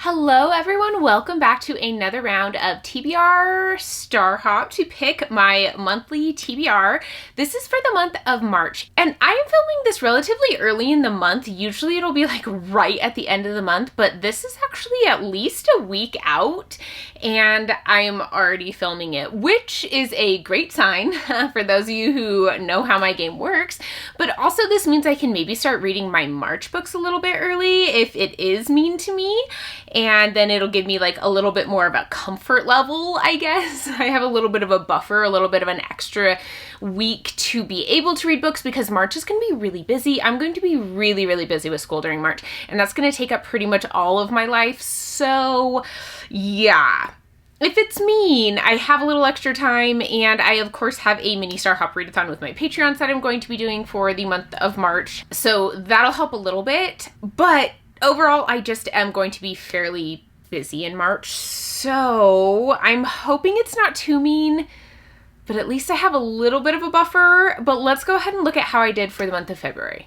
Hello everyone, welcome back to another round of TBR Star Hop to pick my monthly TBR. This is for the month of March, and I am filming this relatively early in the month. Usually it'll be like right at the end of the month, but this is actually at least a week out, and I'm already filming it, which is a great sign for those of you who know how my game works, but also this means I can maybe start reading my March books a little bit early if it is mean to me. And then it'll give me like a little bit more of a comfort level, I guess. I have a little bit of a buffer, a little bit of an extra week to be able to read books because March is going to be really busy. I'm going to be really busy with school during March, and that's going to take up pretty much all of my life. So yeah. If it's mean, I have a little extra time, and I of course have a mini Star Hop readathon with my Patreons that I'm going to be doing for the month of March. So that'll help a little bit, but overall, I just am going to be fairly busy in March, so I'm hoping it's not too mean, but at least I have a little bit of a buffer. But let's go ahead and look at how I did for the month of February.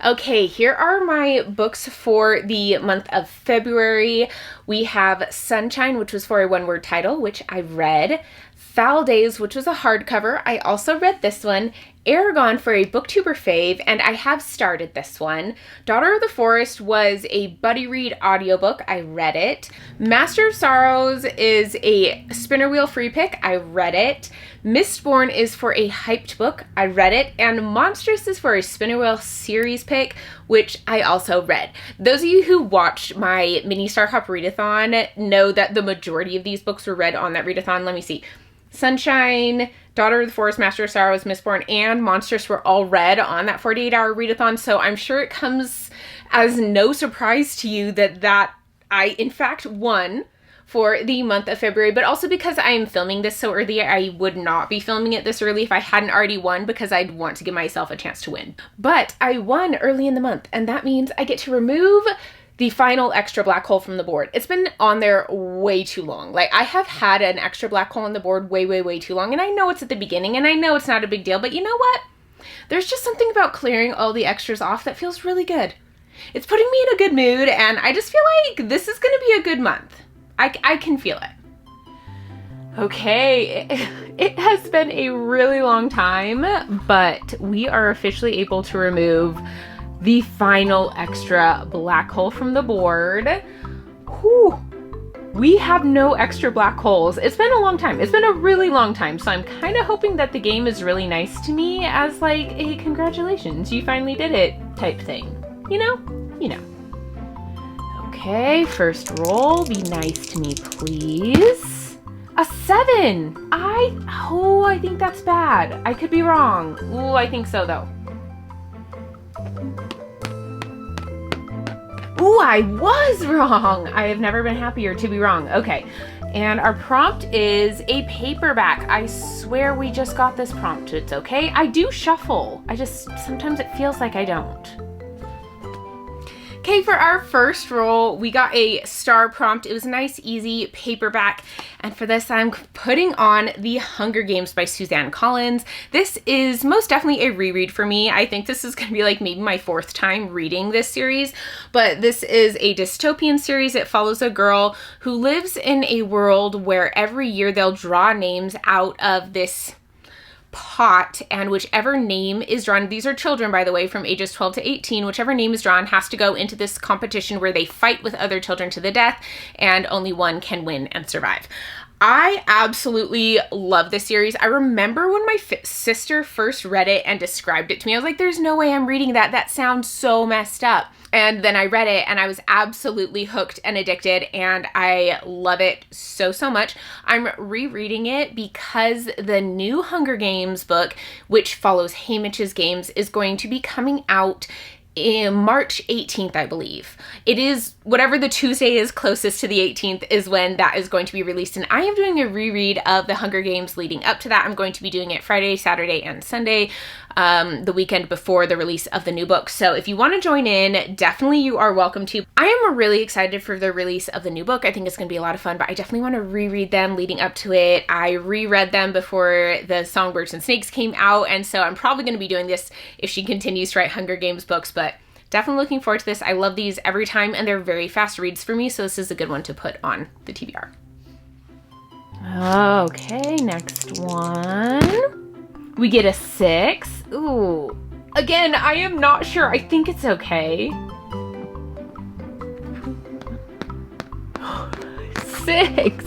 Okay, here are my books for the month of February. We have Sunshine, which was for a one-word title, which I read. Foul Days, which was a hardcover. I also read this one. Aragon for a booktuber fave, and I have started this one. Daughter of the Forest was a buddy read audiobook. I read it. Master of Sorrows is a spinner wheel free pick. I read it. Mistborn is for a hyped book. I read it. And Monstrous is for a spinner wheel series pick, which I also read. Those of you who watched my mini Star Hop readathon know that the majority of these books were read on that readathon. Let me see. Sunshine, Daughter of the Forest, Master of Sorrows, Mistborn, and Monstrous were all read on that 48-hour readathon, so I'm sure it comes as no surprise to you that I, in fact, won for the month of February, but also because I am filming this so early, I would not be filming it this early if I hadn't already won, because I'd want to give myself a chance to win. But I won early in the month, and that means I get to remove the final extra black hole from the board. It's been on there way too long. Like, I have had an extra black hole on the board way too long, and I know it's at the beginning, and I know it's not a big deal, but you know what? There's just something about clearing all the extras off that feels really good. It's putting me in a good mood, and I just feel like this is gonna be a good month. I can feel it. Okay, it has been a really long time, but we are officially able to remove the final extra black hole from the board. Whew. We have no extra black holes. It's been a long time. It's been a really long time. So I'm kind of hoping that the game is really nice to me as like a congratulations, you finally did it type thing. You know. Okay, first roll. Be nice to me, please. A 7. I think that's bad. I could be wrong. Ooh, I think so though. Ooh, I was wrong. I have never been happier to be wrong. Okay, and our prompt is a paperback. I swear we just got this prompt. It's okay. I do shuffle. Sometimes it feels like I don't. Okay, for our first roll, we got a star prompt. It was a nice, easy paperback. And for this, I'm putting on The Hunger Games by Suzanne Collins. This is most definitely a reread for me. I think this is going to be like maybe my 4th time reading this series. But this is a dystopian series. It follows a girl who lives in a world where every year they'll draw names out of this pot, and whichever name is drawn, these are children by the way from ages 12 to 18, whichever name is drawn has to go into this competition where they fight with other children to the death, and only one can win and survive. I absolutely love this series. I remember when my sister first read it and described it to me, I was like, there's no way I'm reading that. That sounds so messed up. And then I read it and I was absolutely hooked and addicted, and I love it so much. I'm rereading it because the new Hunger Games book, which follows Haymitch's games, is going to be coming out in March 18th, I believe. It is whatever the Tuesday is closest to the 18th is when that is going to be released. And I am doing a reread of the Hunger Games leading up to that. I'm going to be doing it Friday, Saturday, and Sunday, the weekend before the release of the new book. So if you want to join in, definitely you are welcome to. I am really excited for the release of the new book. I think it's going to be a lot of fun, but I definitely want to reread them leading up to it. I reread them before the Songbirds and Snakes came out, and so I'm probably going to be doing this if she continues to write Hunger Games books, but definitely looking forward to this. I love these every time, and they're very fast reads for me, so this is a good one to put on the TBR. Okay, next one. We get a 6. Ooh. Again, I am not sure. I think it's okay. 6.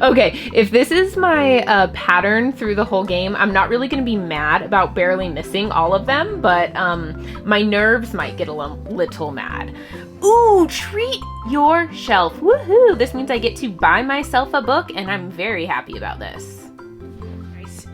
Okay, if this is my pattern through the whole game, I'm not really going to be mad about barely missing all of them, but my nerves might get a little mad. Ooh, treat your shelf. Woohoo! This means I get to buy myself a book, and I'm very happy about this. Nice.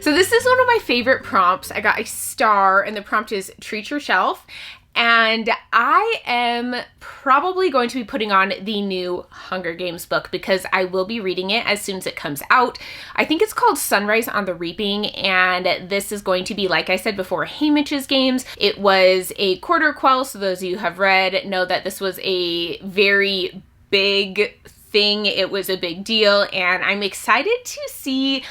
So this is one of my favorite prompts. I got a star, and the prompt is treat your shelf. And I am probably going to be putting on the new Hunger Games book because I will be reading it as soon as it comes out. I think it's called Sunrise on the Reaping, and this is going to be, like I said before, Haymitch's games. It was a quarter quell, so those of you who have read know that this was a very big thing. It was a big deal, and I'm excited to see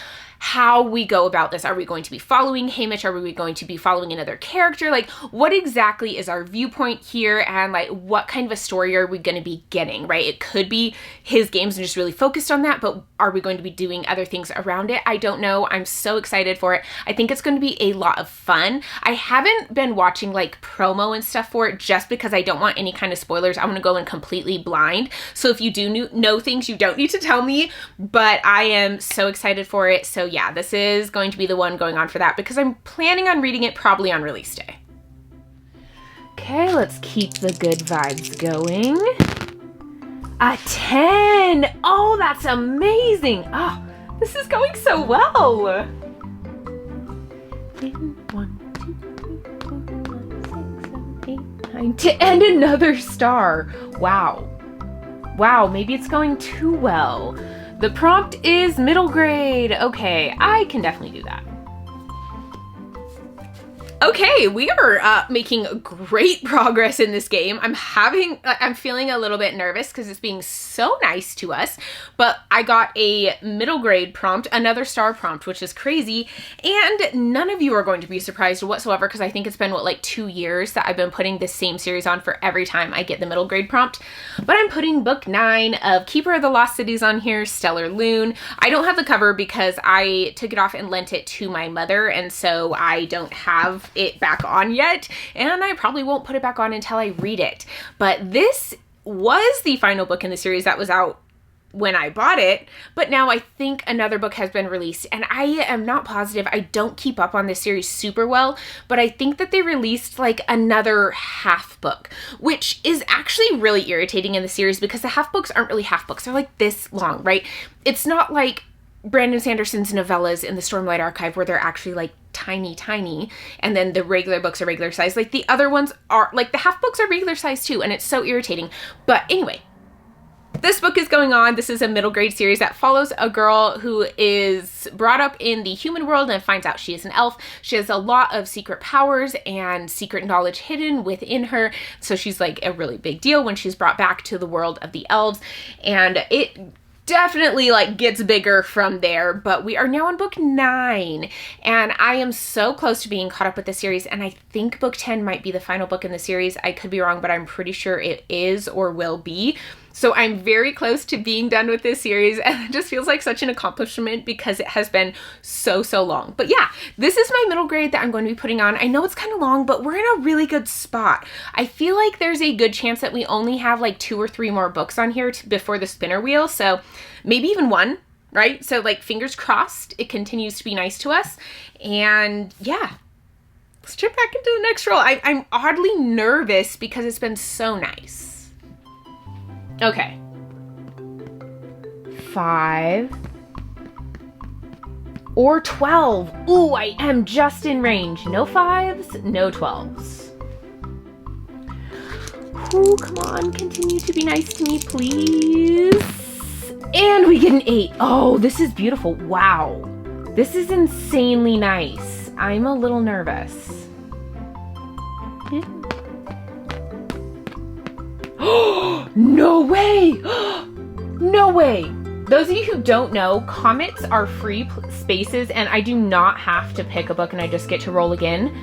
how we go about this. Are we going to be following Haymitch? Are we going to be following another character? Like, what exactly is our viewpoint here? And like, what kind of a story are we going to be getting, right? It could be his games and just really focused on that, but are we going to be doing other things around it? I don't know. I'm so excited for it. I think it's going to be a lot of fun. I haven't been watching like promo and stuff for it just because I don't want any kind of spoilers. I'm going to go in completely blind. So if you do know things, you don't need to tell me, but I am so excited for it. So yeah, this is going to be the one going on for that because I'm planning on reading it probably on release day. Okay, let's keep the good vibes going. A 10! Oh, that's amazing! Oh, this is going so well! 1, 2, 3, 4, 5, 6, 7, 8, 9, 10, and another star! Wow. Wow, maybe it's going too well. The prompt is middle grade. Okay, I can definitely do that. Okay, we are making great progress in this game. I'm feeling a little bit nervous because it's being so nice to us, but I got a middle grade prompt, another star prompt, which is crazy, and none of you are going to be surprised whatsoever because I think it's been, like 2 years that I've been putting this same series on for every time I get the middle grade prompt, but I'm putting book 9 of Keeper of the Lost Cities on here, Stellar Loon. I don't have the cover because I took it off and lent it to my mother, and so I don't have it back on yet, and I probably won't put it back on until I read it. But this was the final book in the series that was out when I bought it, but now I think another book has been released, and I am not positive. I don't keep up on this series super well, but I think that they released like another half book, which is actually really irritating in the series because the half books aren't really half books. They're like this long, right? It's not like Brandon Sanderson's novellas in the Stormlight Archive where they're actually like tiny, and then the regular books are regular size. Like the other ones are, like the half books are regular size too, and it's so irritating. But anyway, this book is going on. This is a middle grade series that follows a girl who is brought up in the human world and finds out she is an elf. She has a lot of secret powers and secret knowledge hidden within her. So she's like a really big deal when she's brought back to the world of the elves, and it definitely like gets bigger from there, but we are now on book 9, and I am so close to being caught up with the series, and I think book 10 might be the final book in the series. I could be wrong, but I'm pretty sure it is or will be. So I'm very close to being done with this series, and it just feels like such an accomplishment because it has been so long. But yeah, this is my middle grade that I'm going to be putting on. I know it's kind of long, but we're in a really good spot. I feel like there's a good chance that we only have like 2 or 3 more books on here before the spinner wheel, so maybe even 1, right? So like fingers crossed it continues to be nice to us. And yeah, let's jump back into the next roll. I'm oddly nervous because it's been so nice. Okay. 5 or 12. Ooh, I am just in range. No 5s, no 12s. Ooh, come on, continue to be nice to me, please. And we get an 8. Oh, this is beautiful. Wow. This is insanely nice. I'm a little nervous. No way! No way! Those of you who don't know, comments are free spaces, and I do not have to pick a book and I just get to roll again.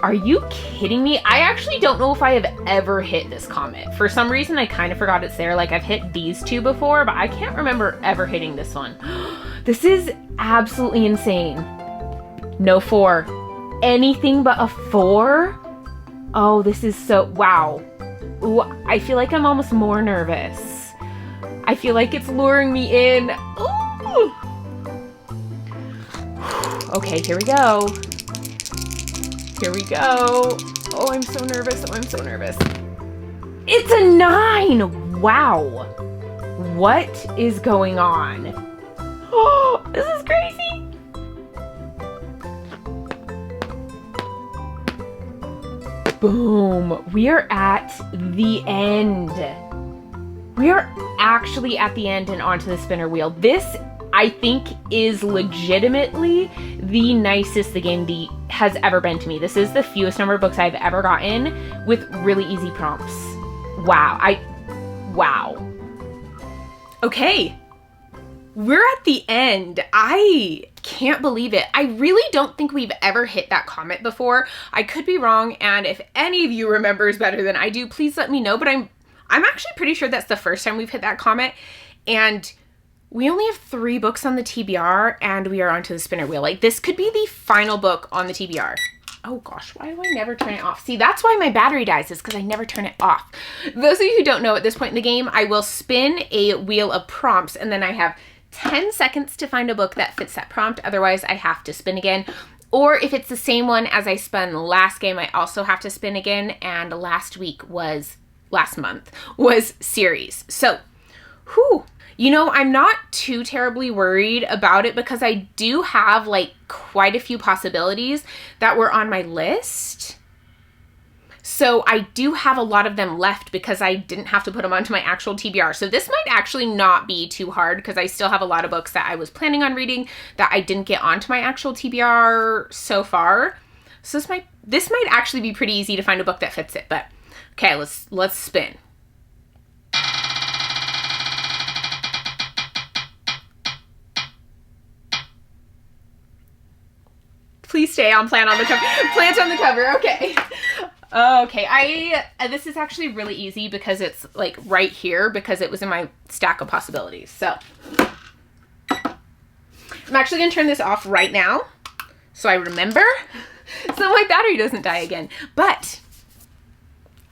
Are you kidding me? I actually don't know if I have ever hit this comet. For some reason, I kind of forgot it's there. Like, I've hit these two before, but I can't remember ever hitting this one. This is absolutely insane. No 4. Anything but a 4? Oh, this is so, wow. Ooh, I feel like I'm almost more nervous. I feel like it's luring me in. Ooh. Okay, here we go. Here we go. Oh, I'm so nervous. Oh, I'm so nervous. It's a 9. Wow. What is going on? Oh, this is crazy. Boom. We are at the end. We are actually at the end and onto the spinner wheel. This, I think, is legitimately the nicest the game has ever been to me. This is the fewest number of books I've ever gotten with really easy prompts. Wow. Wow. Okay. We're at the end. I can't believe it. I really don't think we've ever hit that comet before. I could be wrong, and if any of you remembers better than I do, please let me know, but I'm actually pretty sure that's the first time we've hit that comet, and we only have 3 books on the TBR, and we are onto the spinner wheel. Like, this could be the final book on the TBR. Oh gosh, why do I never turn it off? See, that's why my battery dies, is because I never turn it off. Those of you who don't know, at this point in the game, I will spin a wheel of prompts, and then I have 10 seconds to find a book that fits that prompt. Otherwise, I have to spin again. Or if it's the same one as I spun last game, I also have to spin again. And last month was series. So, whew. You know, I'm not too terribly worried about it because I do have like quite a few possibilities that were on my list. So I do have a lot of them left because I didn't have to put them onto my actual TBR. So this might actually not be too hard because I still have a lot of books that I was planning on reading that I didn't get onto my actual TBR so far. So this might actually be pretty easy to find a book that fits it. But okay, let's spin. Please stay on Plant on the Cover. Plant on the Cover, okay. Okay, this is actually really easy because it's like right here because it was in my stack of possibilities. So I'm actually gonna turn this off right now so I remember so my battery doesn't die again. But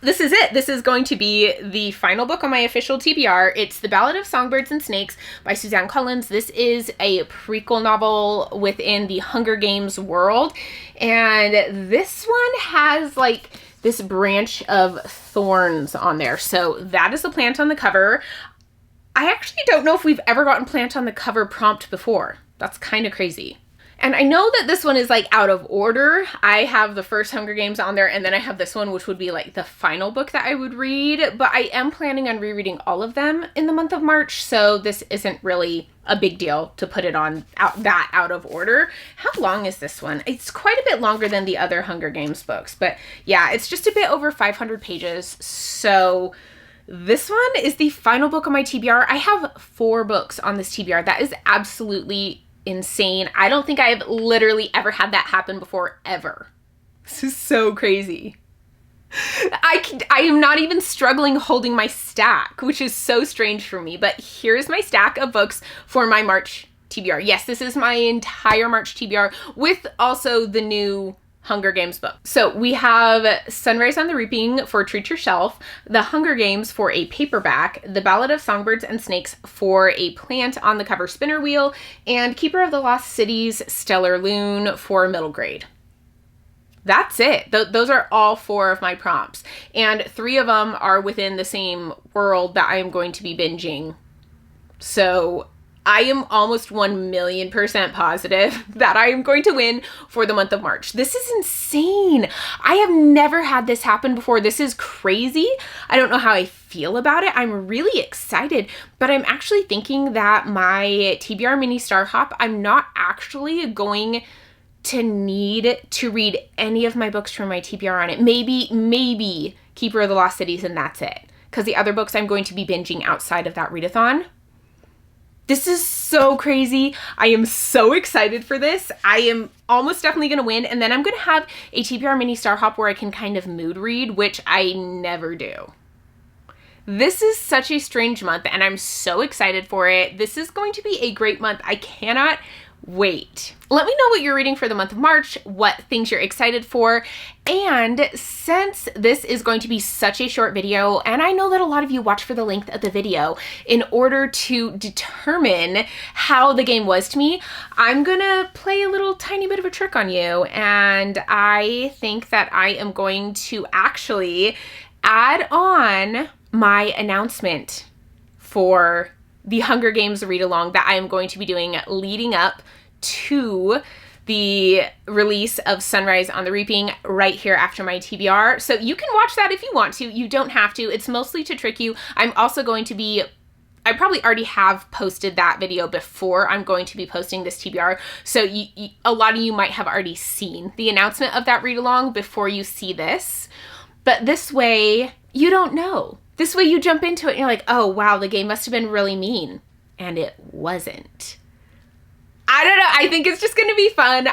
this is it. This is going to be the final book on my official TBR. It's The Ballad of Songbirds and Snakes by Suzanne Collins. This is a prequel novel within the Hunger Games world. And this one has like this branch of thorns on there. So that is the plant on the cover. I actually don't know if we've ever gotten plant on the cover prompt before. That's kind of crazy. And I know that this one is like out of order. I have the first Hunger Games on there, and then I have this one, which would be like the final book that I would read. But I am planning on rereading all of them in the month of March, so this isn't really a big deal to put it on out of order. How long is this one? It's quite a bit longer than the other Hunger Games books, but yeah, it's just a bit over 500 pages. So this one is the final book on my TBR. I have 4 books on this TBR. That is absolutely insane. I don't think I've literally ever had that happen before, ever. This is so crazy. I am not even struggling holding my stack, which is so strange for me, but here's my stack of books for my March TBR. Yes, this is my entire March TBR with also the new Hunger Games book. So we have Sunrise on the Reaping for Treat Yourself, The Hunger Games for a paperback, The Ballad of Songbirds and Snakes for a plant on the cover spinner wheel, and Keeper of the Lost Cities Stellar Loon for middle grade. That's it. Those are all 4 of my prompts. And 3 of them are within the same world that I am going to be binging. So I am almost 1,000,000% positive that I am going to win for the month of March. This is insane. I have never had this happen before. This is crazy. I don't know how I feel about it. I'm really excited, but I'm actually thinking that my TBR mini Star Hop, I'm not actually going to need to read any of my books from my TBR on it. Maybe Keeper of the Lost Cities, and that's it. Because the other books I'm going to be binging outside of that readathon. This is so crazy. I am so excited for this. I am almost definitely going to win. And then I'm going to have a TBR mini Star Hop where I can kind of mood read, which I never do. This is such a strange month and I'm so excited for it. This is going to be a great month. I cannot wait. Let me know what you're reading for the month of March, what things you're excited for. And since this is going to be such a short video, and I know that a lot of you watch for the length of the video in order to determine how the game was to me, I'm gonna play a little tiny bit of a trick on you. And I think that I am going to actually add on my announcement for the Hunger Games read-along that I am going to be doing leading up to the release of Sunrise on the Reaping right here after my TBR. So you can watch that if you want to. You don't have to. It's mostly to trick you. I'm also going to be, I probably already have posted that video before I'm going to be posting this TBR. So a lot of you might have already seen the announcement of that read-along before you see this. But this way, you don't know. This way you jump into it and you're like, oh wow, the game must have been really mean. And it wasn't. I don't know. I think it's just going to be fun.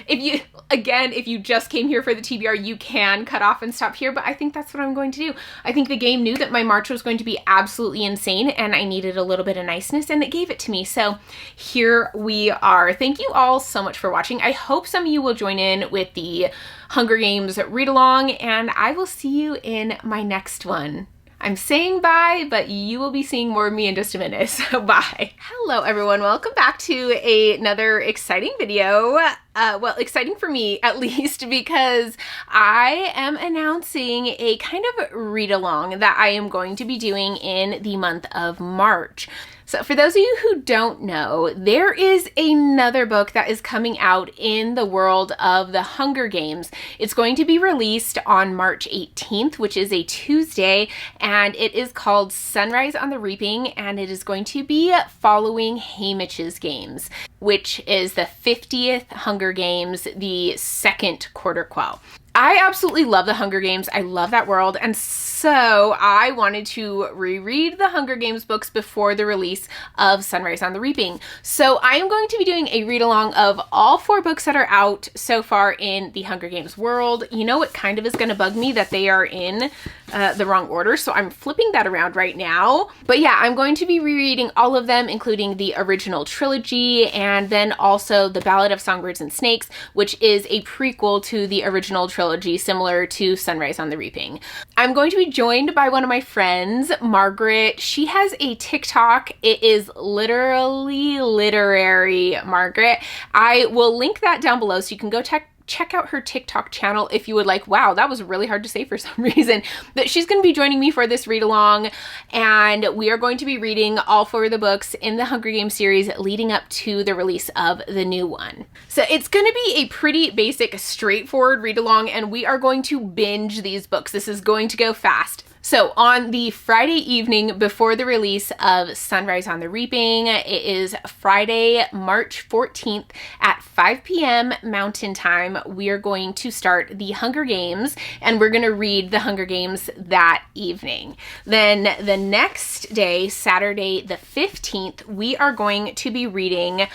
If you just came here for the TBR, you can cut off and stop here, but I think that's what I'm going to do. I think the game knew that my March was going to be absolutely insane and I needed a little bit of niceness and it gave it to me. So here we are. Thank you all so much for watching. I hope some of you will join in with the Hunger Games read along and I will see you in my next one. I'm saying bye, but you will be seeing more of me in just a minute, so bye. Hello everyone, welcome back to another exciting video. Well, exciting for me at least because I am announcing a kind of read-along that I am going to be doing in the month of March. So for those of you who don't know, there is another book that is coming out in the world of the Hunger Games. It's going to be released on March 18th, which is a Tuesday, and it is called Sunrise on the Reaping, and it is going to be following Haymitch's games, which is the 50th Hunger Games, the second quarter quell. I absolutely love the Hunger Games. I love that world. And so I wanted to reread the Hunger Games books before the release of Sunrise on the Reaping. So I am going to be doing a read along of all 4 books that are out so far in the Hunger Games world. You know, it kind of is going to bug me that they are in the wrong order. So I'm flipping that around right now. But yeah, I'm going to be rereading all of them, including the original trilogy and then also The Ballad of Songbirds and Snakes, which is a prequel to the original trilogy, similar to Sunrise on the Reaping. I'm going to be joined by one of my friends, Margaret. She has a TikTok. It is literally literary Margaret. I will link that down below so you can go check out her TikTok channel if you would like. Wow, that was really hard to say for some reason. But she's going to be joining me for this read along, and we are going to be reading all 4 of the books in the Hunger Games series leading up to the release of the new one. So it's going to be a pretty basic, straightforward read along, and we are going to binge these books. This is going to go fast. So on the Friday evening before the release of Sunrise on the Reaping, it is Friday, March 14th at 5 p.m. Mountain Time. We are going to start the Hunger Games and we're going to read the Hunger Games that evening. Then the next day, Saturday the 15th, we are going to be reading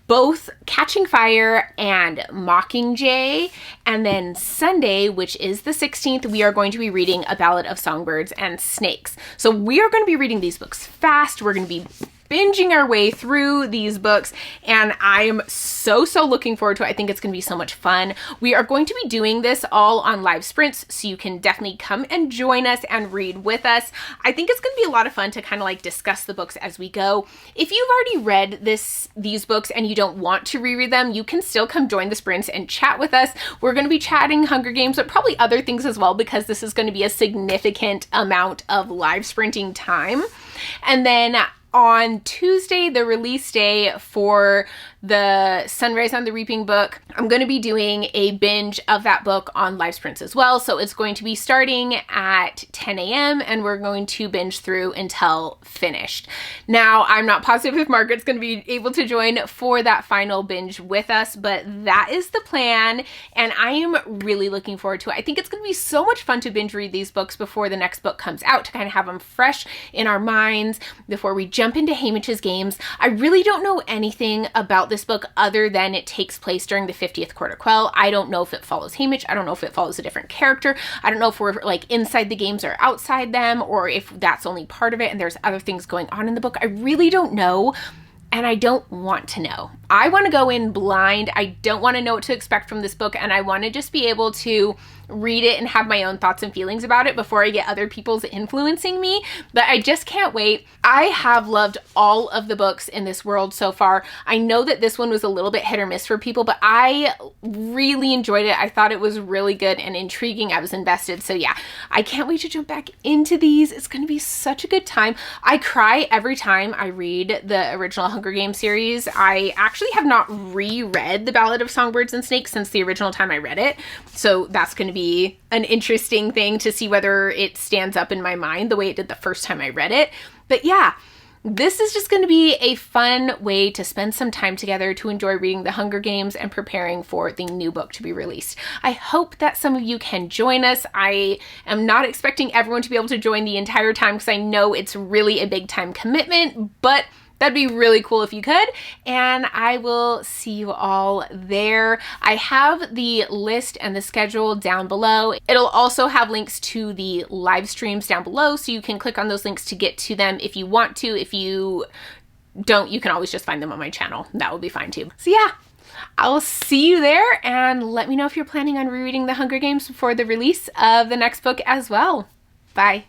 both Catching Fire and Mockingjay. And then Sunday, which is the 16th, we are going to be reading A Ballad of Songbirds and Snakes. So we are going to be reading these books fast. We're going to be binging our way through these books, and I am so looking forward to it. I think it's going to be so much fun. We are going to be doing this all on live sprints, so you can definitely come and join us and read with us. I think it's going to be a lot of fun to kind of like discuss the books as we go. If you've already read these books and you don't want to reread them, you can still come join the sprints and chat with us. We're going to be chatting Hunger Games, but probably other things as well, because this is going to be a significant amount of live sprinting time. And then on Tuesday, the release day for the Sunrise on the Reaping book. I'm going to be doing a binge of that book on Livesprints as well. So it's going to be starting at 10 a.m. and we're going to binge through until finished. Now, I'm not positive if Margaret's going to be able to join for that final binge with us, but that is the plan. And I am really looking forward to it. I think it's going to be so much fun to binge read these books before the next book comes out, to kind of have them fresh in our minds before we jump into Haymitch's games. I really don't know anything about this book other than it takes place during the 50th Quarter Quell. I don't know if it follows Haymitch. I don't know if it follows a different character. I don't know if we're like inside the games or outside them, or if that's only part of it and there's other things going on in the book. I really don't know. And I don't want to know. I want to go in blind. I don't want to know what to expect from this book, and I want to just be able to read it and have my own thoughts and feelings about it before I get other people's influencing me. But I just can't wait. I have loved all of the books in this world so far. I know that this one was a little bit hit or miss for people, but I really enjoyed it. I thought it was really good and intriguing. I was invested. So yeah, I can't wait to jump back into these. It's going to be such a good time. I cry every time I read the original Hunger Games series. I actually have not reread The Ballad of Songbirds and Snakes since the original time I read it. So that's going to be an interesting thing to see whether it stands up in my mind the way it did the first time I read it. But yeah, this is just going to be a fun way to spend some time together to enjoy reading The Hunger Games and preparing for the new book to be released. I hope that some of you can join us. I am not expecting everyone to be able to join the entire time because I know it's really a big time commitment, but that'd be really cool if you could, and I will see you all there. I have the list and the schedule down below. It'll also have links to the live streams down below, so you can click on those links to get to them if you want to. If you don't, you can always just find them on my channel. That will be fine too. So yeah, I'll see you there, and let me know if you're planning on rereading The Hunger Games before the release of the next book as well. Bye.